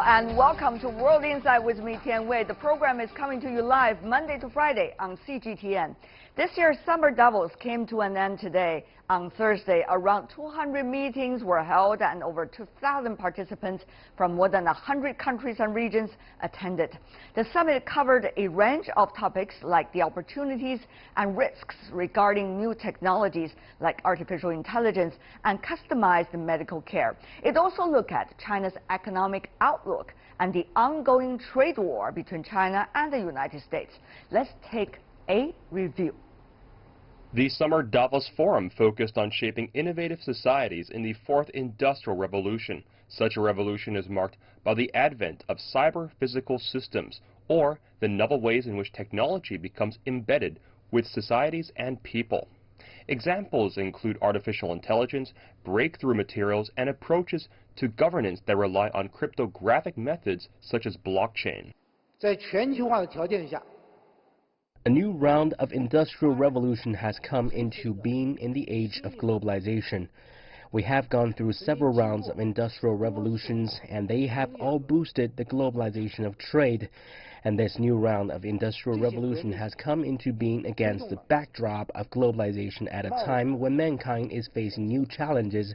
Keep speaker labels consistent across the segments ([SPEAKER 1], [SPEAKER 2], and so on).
[SPEAKER 1] and welcome to World Insight with me, Tian Wei. The program is coming to you live Monday to Friday on CGTN. This year's Summer Davos came to an end today. On Thursday, around 200 meetings were held and over 2,000 participants from more than 100 countries and regions attended. The summit covered a range of topics like the opportunities and risks regarding new technologies like artificial intelligence and customized medical care. It also looked at China's economic outlook and the ongoing trade war between China and the United States. Let's take a review.
[SPEAKER 2] The Summer Davos Forum focused on shaping innovative societies in the Fourth Industrial Revolution. Such a revolution is marked by the advent of cyber-physical systems, or the novel ways in which technology becomes embedded with societies and people. Examples include artificial intelligence, breakthrough materials, and approaches to governance that rely on cryptographic methods such as blockchain.
[SPEAKER 3] A new round of industrial revolution has come into being in the age of globalization. We have gone through several rounds of industrial revolutions, and they have all boosted the globalization of trade. And this new round of industrial revolution has come into being against the backdrop of globalization at a time when mankind is facing new challenges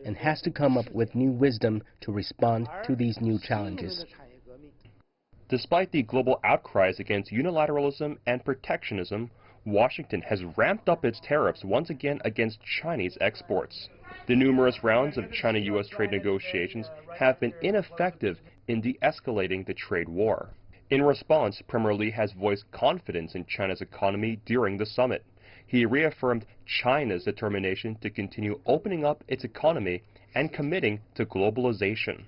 [SPEAKER 3] and has to come up with new wisdom to respond to these new challenges.
[SPEAKER 2] Despite the global outcries against unilateralism and protectionism, Washington has ramped up its tariffs once again against Chinese exports. The numerous rounds of China-U.S. trade negotiations have been ineffective in de-escalating the trade war. In response, Premier Li has voiced confidence in China's economy during the summit. He reaffirmed China's determination to continue opening up its economy and committing to globalization.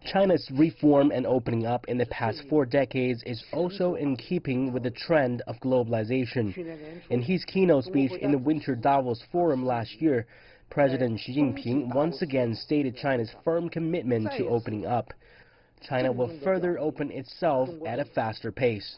[SPEAKER 3] China's reform and opening up in the past 4 decades is also in keeping with the trend of globalization. In his keynote speech in the Winter Davos Forum last year, President Xi Jinping once again stated China's firm commitment to opening up. China will further open itself at a faster pace.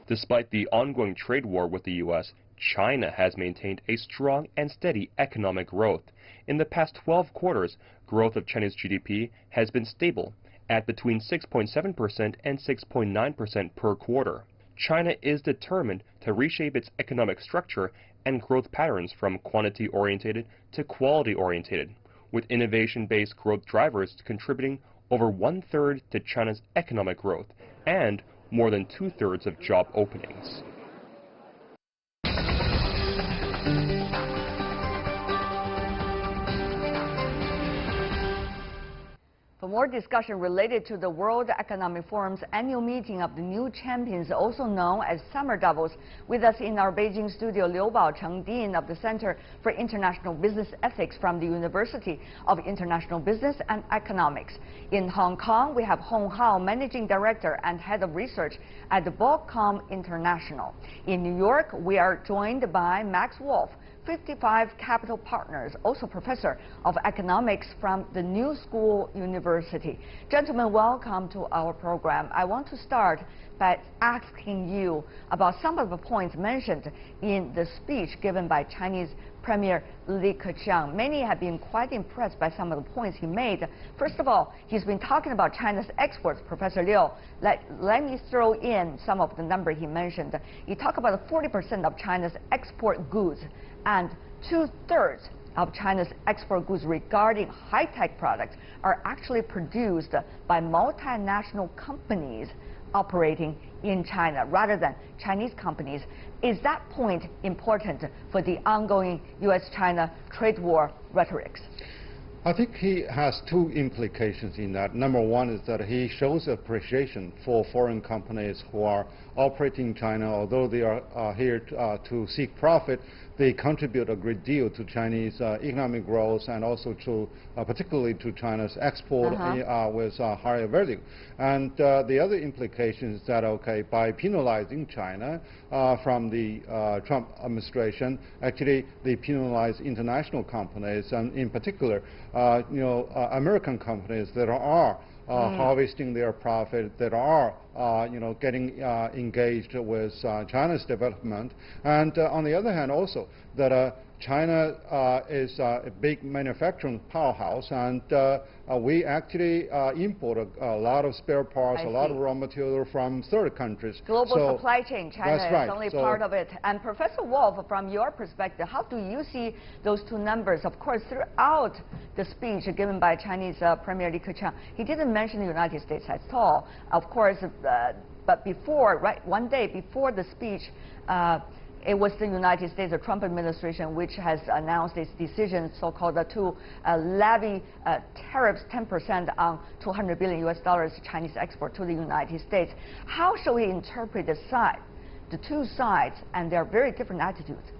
[SPEAKER 2] Despite the ongoing trade war with the U.S., China has maintained a strong and steady economic growth. In the past 12 quarters, growth of China's GDP has been stable at between 6.7% and 6.9% per quarter. China is determined to reshape its economic structure and growth patterns from quantity-oriented to quality-oriented, with innovation-based growth drivers contributing over 1/3 to China's economic growth and more than 2/3 of job openings.
[SPEAKER 1] For more discussion related to the World Economic Forum's annual meeting of the new champions, also known as Summer Davos, with us in our Beijing studio, Liu Baocheng, Dean of the Center for International Business Ethics from the University of International Business and Economics. In Hong Kong, we have Hong Hao, Managing Director and Head of Research at the Broadcom International. In New York, we are joined by Max Wolf, 55 Capital Partners, also Professor of Economics from the New School University. Gentlemen, welcome to our program. I want to start by asking you about some of the points mentioned in the speech given by Chinese Premier Li Keqiang. Many have been quite impressed by some of the points he made. First of all, he's been talking about China's exports. Professor Liu, let me throw in some of the numbers he mentioned. He talked about 40% of China's export goods and 2/3 of China's export goods regarding high-tech products are actually produced by multinational companies operating in China rather than Chinese companies. Is that point important for the ongoing U.S.-China trade war rhetorics?
[SPEAKER 4] I think he has 2 implications in that. Number one is that he shows appreciation for foreign companies who are operating in China. Although they are here to seek profit, they contribute a great deal to Chinese economic growth and also to particularly to China's export with higher value. And the other implication is that, okay, by penalizing China from the Trump administration, actually they penalize international companies, and in particular, American companies that are harvesting their profit, that are getting engaged with China's development. And on the other hand, also that China is a big manufacturing powerhouse, and we actually import a lot of spare parts, a lot of raw material from third countries.
[SPEAKER 1] Global supply chain, China is only part of it. And Professor Wolf, from your perspective, how do you see those two numbers? Of course, throughout the speech given by Chinese Premier Li Keqiang, he didn't mention the United States at all. Of course, but before, one day before the speech, it was the United States, the Trump administration, which has announced its decision, so-called to levy tariffs 10% on $200 billion Chinese export to the United States. How shall we interpret the two sides and their very different attitudes?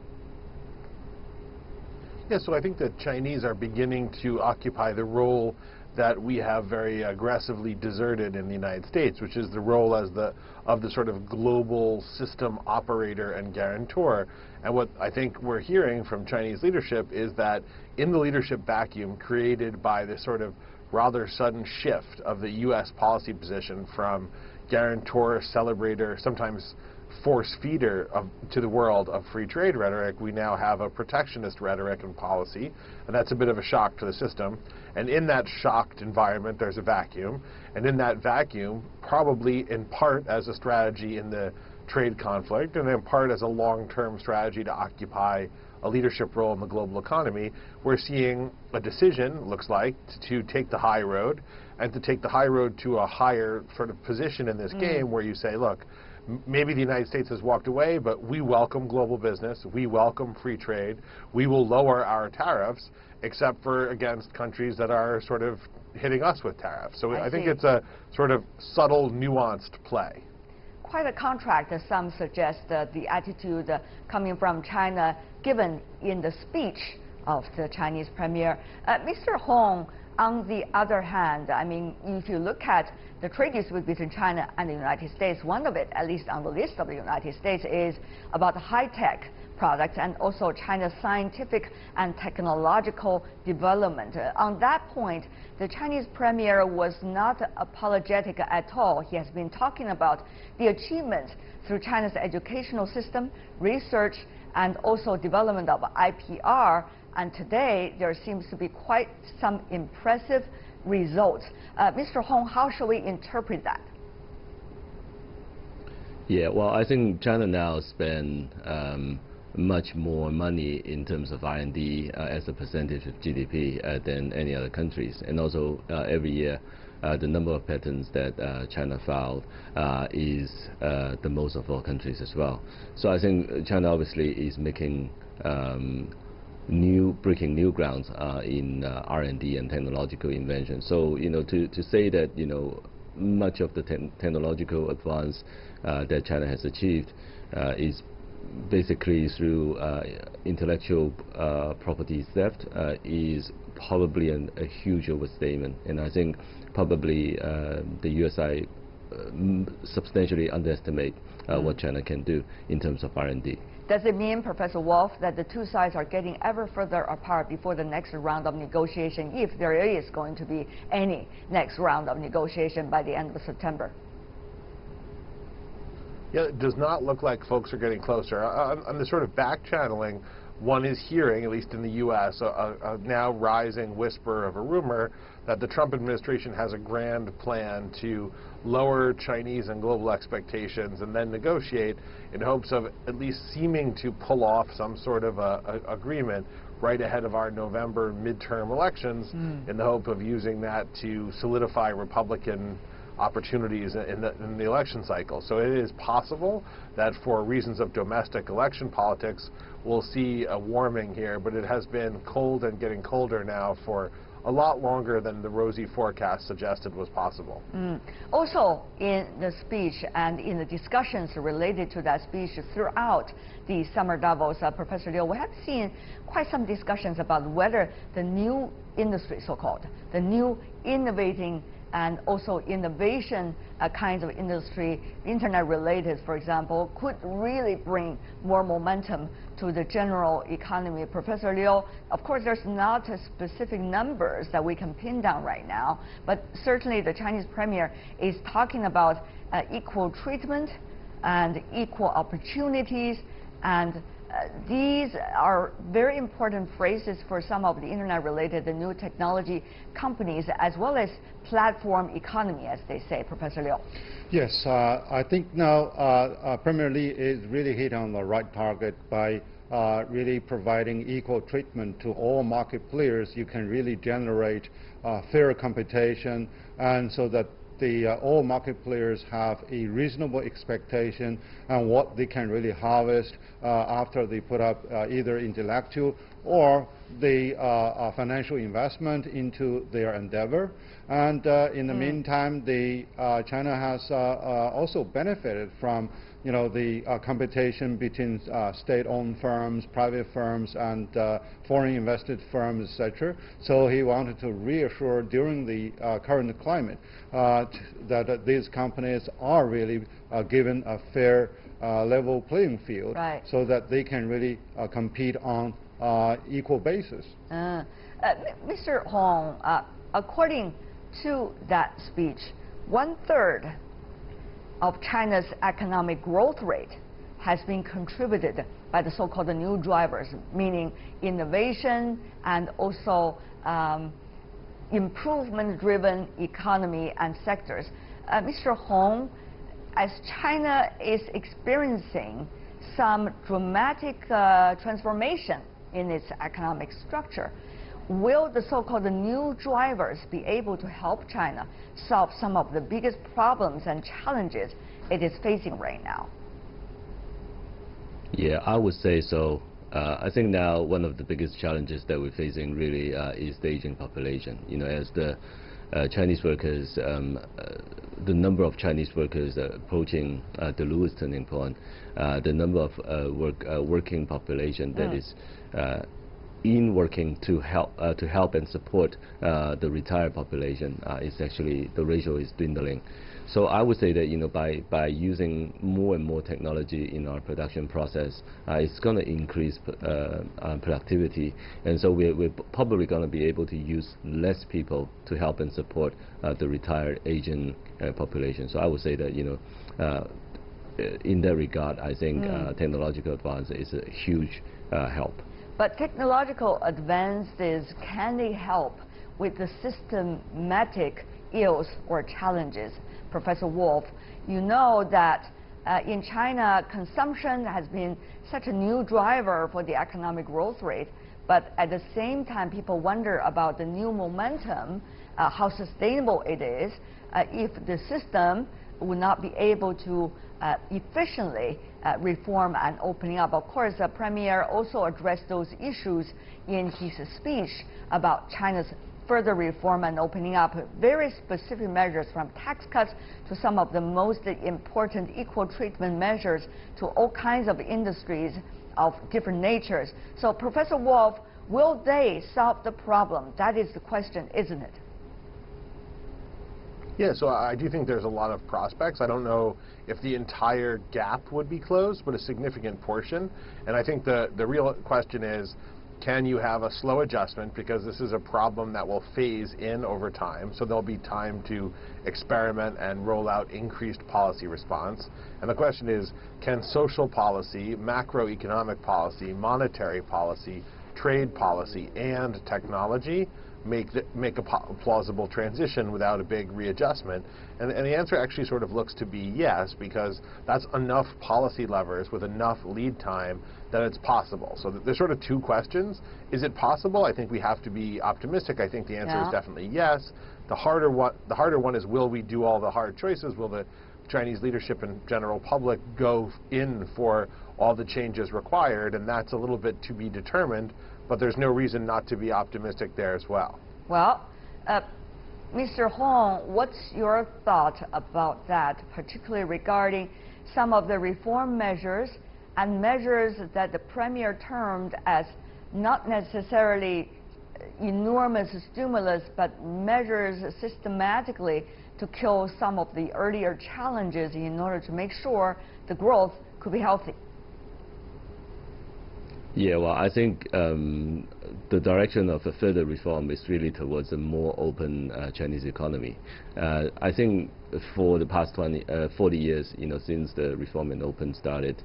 [SPEAKER 5] Yeah, so I think the Chinese are beginning to occupy the role that we have very aggressively deserted in the United States, which is the role as of the sort of global system operator and guarantor. And what I think we're hearing from Chinese leadership is that in the leadership vacuum created by this sort of rather sudden shift of the U.S. policy position from guarantor, celebrator, sometimes force feeder to the world of free trade rhetoric, we now have a protectionist rhetoric and policy, and that's a bit of a shock to the system. And in that shocked environment, there's a vacuum, and in that vacuum, probably in part as a strategy in the trade conflict, and in part as a long-term strategy to occupy a leadership role in the global economy, we're seeing a decision, looks like, to take the high road, and to take the high road to a higher sort of position in this game where you say, look, maybe the United States has walked away, but we welcome global business, we welcome free trade, we will lower our tariffs, except for against countries that are sort of hitting us with tariffs. So I think it's a sort of subtle, nuanced play.
[SPEAKER 1] Quite a contrast, some suggest, the attitude coming from China given in the speech of the Chinese premier. Mr. Hong, on the other hand, I mean, if you look at the trade dispute between China and the United States, one of it, at least on the list of the United States, is about high-tech products and also China's scientific and technological development. On that point, the Chinese premier was not apologetic at all. He has been talking about the achievements through China's educational system, research, and also development of IPR. And today, there seems to be quite some impressive results. Mr. Hong, how shall we interpret that?
[SPEAKER 6] Yeah, well, I think China now spends much more money in terms of R&D as a percentage of GDP than any other countries. And also, every year, the number of patents that China filed is the most of all countries as well. So I think China obviously is making breaking new grounds in R&D and technological invention. So, to say that, much of the technological advance that China has achieved is basically through intellectual property theft is probably a huge overstatement. And I think probably the USI substantially underestimate what China can do in terms of R&D.
[SPEAKER 1] Does it mean, Professor Wolf, that the two sides are getting ever further apart before the next round of negotiation, if there is going to be any next round of negotiation by the end of September?
[SPEAKER 5] Yeah, it does not look like folks are getting closer. On the sort of back-channeling, one is hearing, at least in the U.S., a now rising whisper of a rumor that the Trump administration has a grand plan to lower Chinese and global expectations and then negotiate in hopes of at least seeming to pull off some sort of agreement right ahead of our November midterm elections in the hope of using that to solidify Republican opportunities in the election cycle. So it is possible that for reasons of domestic election politics, we'll see a warming here, but it has been cold and getting colder now for a lot longer than the rosy forecast suggested was possible.
[SPEAKER 1] Also, in the speech and in the discussions related to that speech throughout the Summer Davos, Professor Liu, we have seen quite some discussions about whether the new industry, so-called, the new innovating and also innovation kinds of industry, internet-related, for example, could really bring more momentum to the general economy. Professor Liu, of course, there's not a specific numbers that we can pin down right now, but certainly the Chinese premier is talking about equal treatment and equal opportunities, and these are very important phrases for some of the internet-related, the new technology companies, as well as platform economy, as they say, Professor Liu.
[SPEAKER 4] Yes, I think now Premier Li is really hit on the right target by really providing equal treatment to all market players. You can really generate fair competition, and so that all market players have a reasonable expectation on what they can really harvest after they put up either intellectual or the financial investment into their endeavor. And in the meantime, China has also benefited from the competition between state-owned firms, private firms, and foreign invested firms, etc. So he wanted to reassure during the current climate that these companies are really given a fair level playing field,
[SPEAKER 1] right,
[SPEAKER 4] so that they can really compete on equal basis.
[SPEAKER 1] Mr. Hong, according to that speech, 1/3 of China's economic growth rate has been contributed by the so-called new drivers, meaning innovation and also improvement-driven economy and sectors. Mr. Hong, as China is experiencing some dramatic transformation in its economic structure, will the so-called new drivers be able to help China solve some of the biggest problems and challenges it is facing right now?
[SPEAKER 6] Yeah, I would say so. I think now one of the biggest challenges that we're facing really is the aging population. As the Chinese workers, the number of Chinese workers approaching the lowest turning point, the number of working population that is in working to help and support the retired population is actually, the ratio is dwindling. So I would say that by using more and more technology in our production process, it's going to increase productivity, and so we're probably going to be able to use less people to help and support the retired aging population. So I would say that in that regard, I think technological advance is a huge help.
[SPEAKER 1] But technological advances, can they help with the systematic ills or challenges? Professor Wolf, you know that in China, consumption has been such a new driver for the economic growth rate, but at the same time, people wonder about the new momentum, how sustainable it is if the system will not be able to efficiently reform and opening up. Of course, the Premier also addressed those issues in his speech about China's further reform and opening up, very specific measures from tax cuts to some of the most important equal treatment measures to all kinds of industries of different natures. So, Professor Wolf, will they solve the problem? That is the question, isn't it?
[SPEAKER 5] Yeah, so I do think there's a lot of prospects. I don't know if the entire gap would be closed, but a significant portion. And I think the real question is, can you have a slow adjustment, because this is a problem that will phase in over time, so there'll be time to experiment and roll out increased policy response. And the question is, can social policy, macroeconomic policy, monetary policy, trade policy, and technology make a plausible transition without a big readjustment? And the answer actually sort of looks to be yes, because that's enough policy levers with enough lead time that it's possible. So there's sort of two questions. Is it possible? I think we have to be optimistic. I think the answer is definitely yes. The harder one is, will we do all the hard choices? Will the Chinese leadership and general public go in for all the changes required? And that's a little bit to be determined, but there's no reason not to be optimistic there as well.
[SPEAKER 1] Well, Mr. Hong, what's your thought about that, particularly regarding some of the reform measures and measures that the Premier termed as not necessarily enormous stimulus, but measures systematically to kill some of the earlier challenges in order to make sure the growth could be healthy?
[SPEAKER 6] Yeah, well, I think the direction of a further reform is really towards a more open Chinese economy. I think for the past 40 years, since the reform and open started,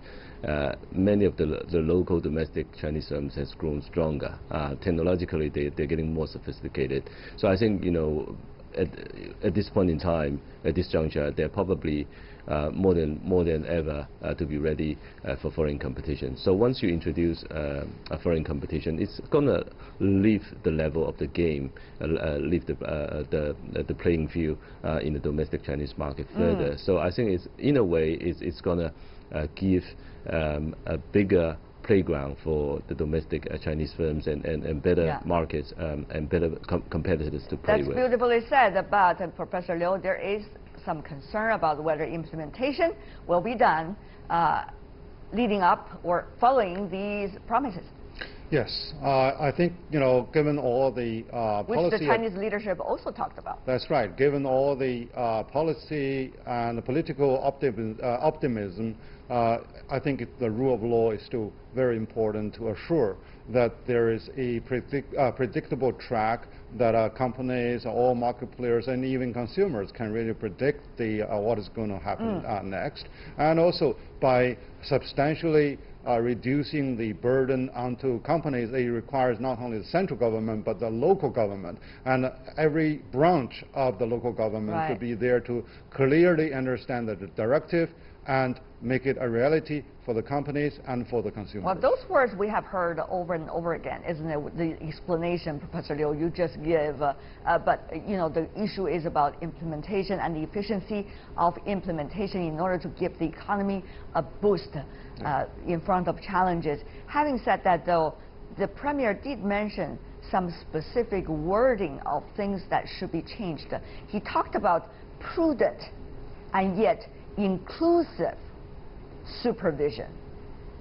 [SPEAKER 6] many of the local domestic Chinese firms has grown stronger. Technologically, they're getting more sophisticated. So I think, at this point in time, at this juncture, they're probably more than ever to be ready for foreign competition. So once you introduce a foreign competition, it's going to lift the level of the game, lift the playing field in the domestic Chinese market further. So I think it's, in a way, it's going to give a bigger playground for the domestic Chinese firms and better markets and better competitors to play with.
[SPEAKER 1] That's beautifully said, but Professor Liu, there is some concern about whether implementation will be done leading up or following these promises.
[SPEAKER 4] Yes, I think, given all the policy...
[SPEAKER 1] Which the Chinese leadership also talked about.
[SPEAKER 4] That's right. Given all the policy and the political optimism, I think the rule of law is still very important to assure that there is a predictable track that companies, all market players, and even consumers can really predict what is going to happen next. And also, by substantially reducing the burden onto companies, it requires not only the central government but the local government, and every branch of the local government should be there to clearly understand the directive and make it a reality for the companies and for the consumers.
[SPEAKER 1] Well, those words we have heard over and over again, isn't it? The explanation, Professor Liu, you just give. But the issue is about implementation and the efficiency of implementation in order to give the economy a boost in front of challenges. Having said that, though, the Premier did mention some specific wording of things that should be changed. He talked about prudent and yet inclusive supervision.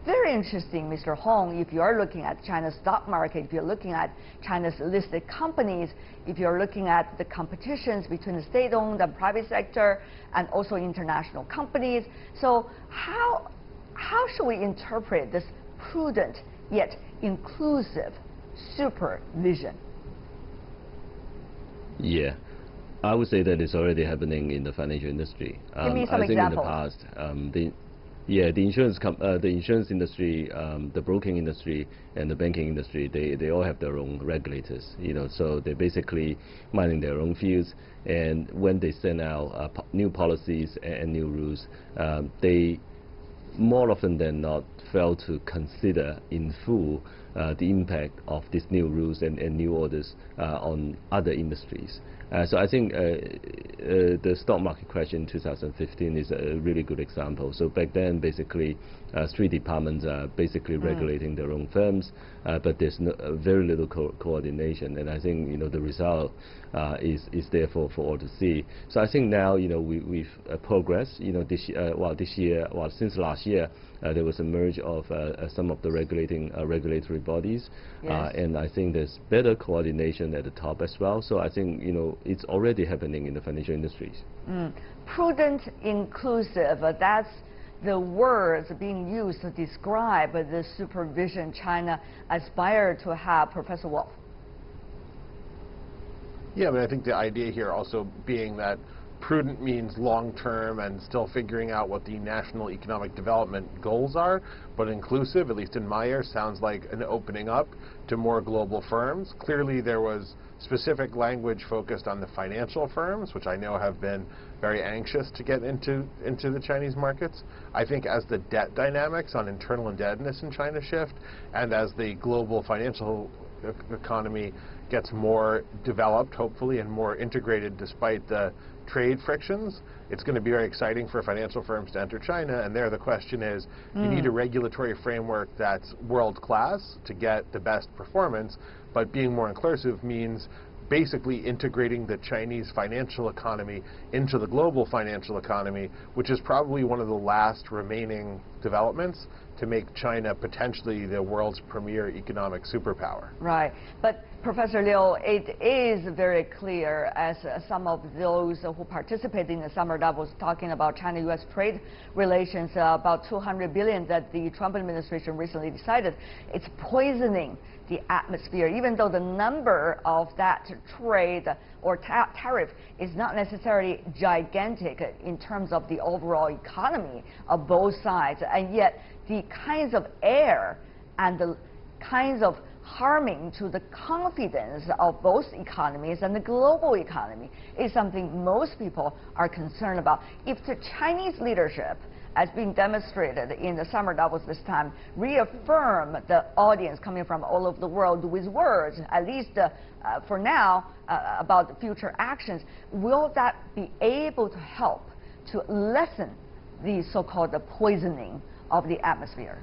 [SPEAKER 1] Very interesting, Mr. Hong. If you are looking at China's stock market, if you're looking at China's listed companies, if you're looking at the competitions between the state-owned and private sector, and also international companies, so how should we interpret this prudent yet inclusive supervision?
[SPEAKER 6] Yeah. I would say that it's already happening in the financial industry.
[SPEAKER 1] Give me some examples.
[SPEAKER 6] I think in the past, the insurance industry, the broking industry, and the banking industry, they all have their own regulators. So they're basically minding their own fields. And when they send out new policies and new rules, they more often than not fail to consider in full the impact of these new rules and new orders on other industries. So I think the stock market crash in 2015 is a really good example. So back then, basically, 3 departments are basically regulating their own firms, but there's very little coordination. And I think the result is there for all to see. So I think now we've progressed. This year, since last year, there was a merge of some of the regulatory bodies, and I think there's better coordination at the top as well. So I think it's already happening in the financial industries.
[SPEAKER 1] Prudent, inclusive. That's the words being used to describe the supervision China aspires to have, Professor Wolf.
[SPEAKER 5] Yeah, but I think the idea here also being that prudent means long-term and still figuring out what the national economic development goals are, but inclusive, at least in my ear, sounds like an opening up to more global firms. Clearly there was specific language focused on the financial firms, which I know have been very anxious to get into the Chinese markets. I think as the debt dynamics on internal indebtedness in China shift, and as the global financial economy gets more developed, hopefully, and more integrated despite the trade frictions, it's going to be very exciting for financial firms to enter China. And there the question is, you need a regulatory framework that's world-class to get the best performance, but being more inclusive means basically integrating the Chinese financial economy into the global financial economy, which is probably one of the last remaining developments to make China potentially the world's premier economic superpower.
[SPEAKER 1] Right. But Professor Liu, it is very clear, as some of those who participated in the Summer Davos talking about China-U.S. trade relations, about $200 billion that the Trump administration recently decided, it's poisoning the atmosphere, even though the number of that trade or tariff is not necessarily gigantic in terms of the overall economy of both sides, and yet the kinds of air and the kinds of harming to the confidence of both economies and the global economy is something most people are concerned about. If the Chinese leadership, as being demonstrated in the Summer Davos this time, reaffirm the audience coming from all over the world with words, at least for now, about future actions, will that be able to help to lessen the so-called poisoning of the atmosphere?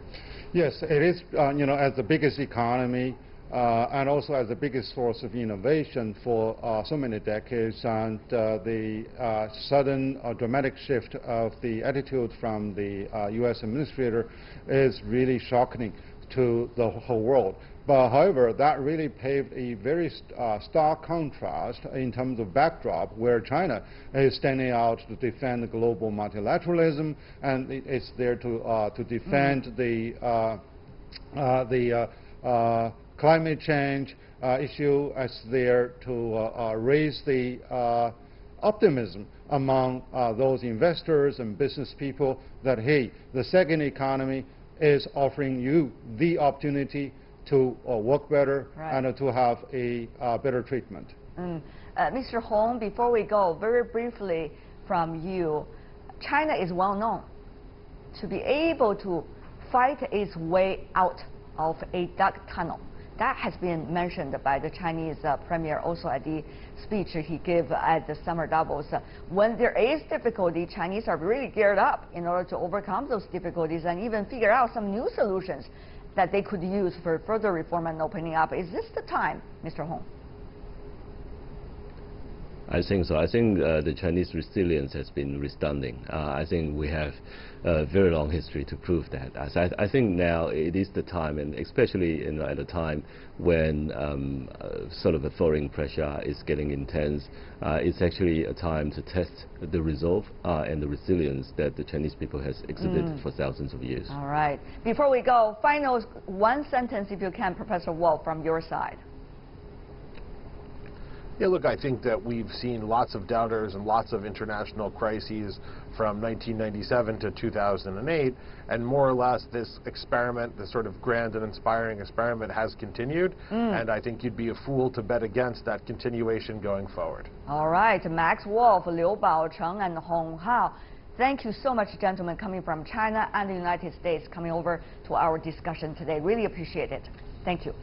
[SPEAKER 4] Yes, it is, as the biggest economy and also as the biggest source of innovation for so many decades, and the sudden dramatic shift of the attitude from the U.S. administrator is really shocking to the whole world. But however, that really paved a very stark contrast in terms of backdrop, where China is standing out to defend global multilateralism, and it's there to defend the climate change issue, as there to raise the optimism among those investors and business people that, hey, the second economy is offering you the opportunity to work better, right, and to have a better treatment.
[SPEAKER 1] Mr. Hong, before we go, very briefly from you, China is well known to be able to fight its way out of a dark tunnel. That has been mentioned by the Chinese premier also at the speech he gave at the Summer Davos. When there is difficulty, Chinese are really geared up in order to overcome those difficulties and even figure out some new solutions that they could use for further reform and opening up. Is this the time, Mr. Hong?
[SPEAKER 6] I think so. I think the Chinese resilience has been resounding. I think we have a very long history to prove that. I think now it is the time, and especially at a time when sort of a foreign pressure is getting intense, it's actually a time to test the resolve and the resilience that the Chinese people has exhibited for thousands of years.
[SPEAKER 1] All right. Before we go, final one sentence, if you can, Professor Wolf, from your side.
[SPEAKER 5] Yeah, look, I think that we've seen lots of doubters and lots of international crises from 1997 to 2008, and more or less this experiment, this sort of grand and inspiring experiment, has continued, and I think you'd be a fool to bet against that continuation going forward.
[SPEAKER 1] All right, Max Wolf, Liu Baocheng, and Hong Hao, thank you so much, gentlemen, coming from China and the United States, coming over to our discussion today. Really appreciate it. Thank you.